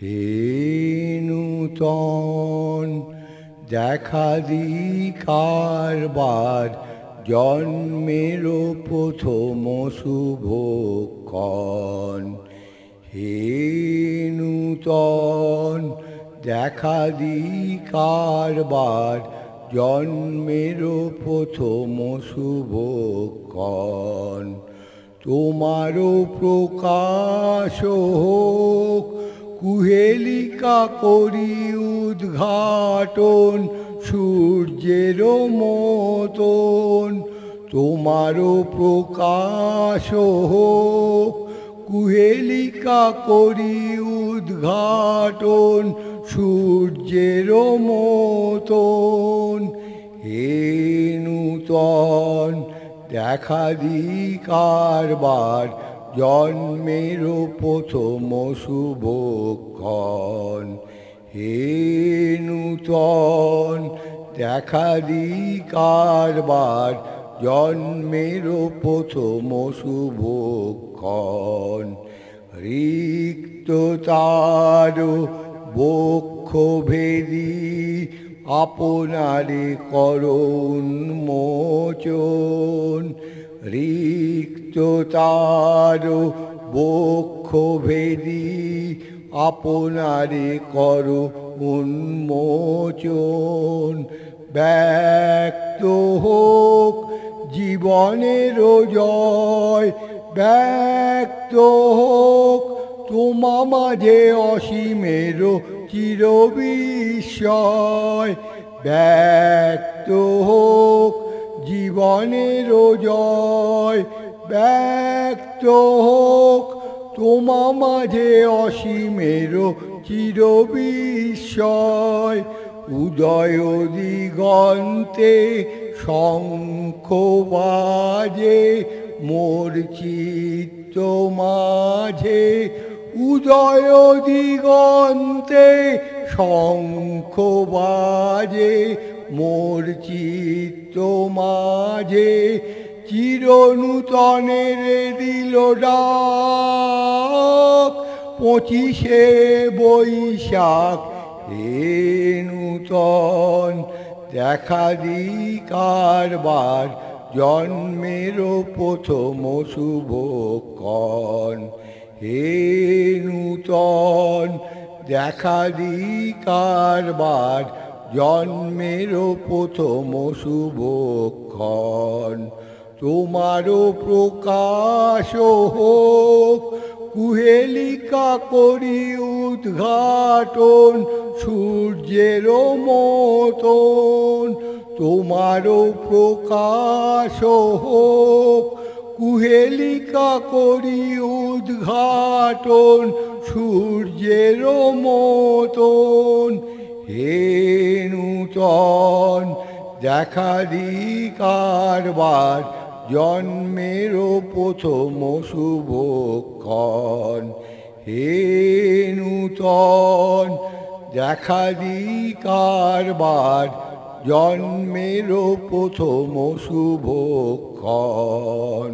হে নূতন দেখা দি কারবার, জন্মেরও প্রথম শুভক্ষণ। হে নূতন দেখা দি কারবার, জন্মেরও প্রথম শুভক্ষণ। তোমারও প্রকাশ হোক, কুহেলিকা করি উদ্ঘাটন সূর্যের মতন। তোমারও প্রকাশ হোক, কুহেলিকা করি উদ্ঘাটন সূর্যের মতন। হে নূতন দেখা দি কারবার, জন্মেরও প্রথম শুভক্ষণ। হে নূতন দেখা দি কারবার, জন্মেরও প্রথম শুভক্ষণ। রিক্ত তার বক্ষ ভেদি, আপনারে করো উন্মোচন। রিক্ত তার বক্ষ ভেদি, আপনারে করো উন্মোচন। ব্যক্ত হোক জীবনের জয়, ব্যক্ত হোক তোমা মাঝে অসীমের চিরবিস্ময়। ব্যক্ত হোক জীবনের জয়, ব্যক্ত হোক তোমা মাঝে অসীমের চিরবিস্ময়। উদয় দিগন্তে শঙ্খ বাজে, মোর চিত্ত মাঝে। উদয় দিগন্তে শঙ্খ বাজে, মোর চিত্ত মাঝে। চিরনূতনের দিল ডাক, 25শে বৈশাখ। হে নূতন দেখা দি কারবার, জন্মেরও প্রথম শুভক্ষণ। হে নূতন দেখা দি কারবার, জন্মেরও প্রথম শুভক্ষণ। তোমারও প্রকাশ হোক, কুহেলিকা করি উদ্ঘাটন সূর্যের মতন। তোমারও প্রকাশ হোক, কুহেলিকা করি উদ্ঘাটন সূর্যের মতন। হে নূতন দেখা দি কারবার, জন্মেরও প্রথম শুভক্ষণ। হে নূতন দেখা দি কারবার, জন্মেরও প্রথম শুভক্ষণ।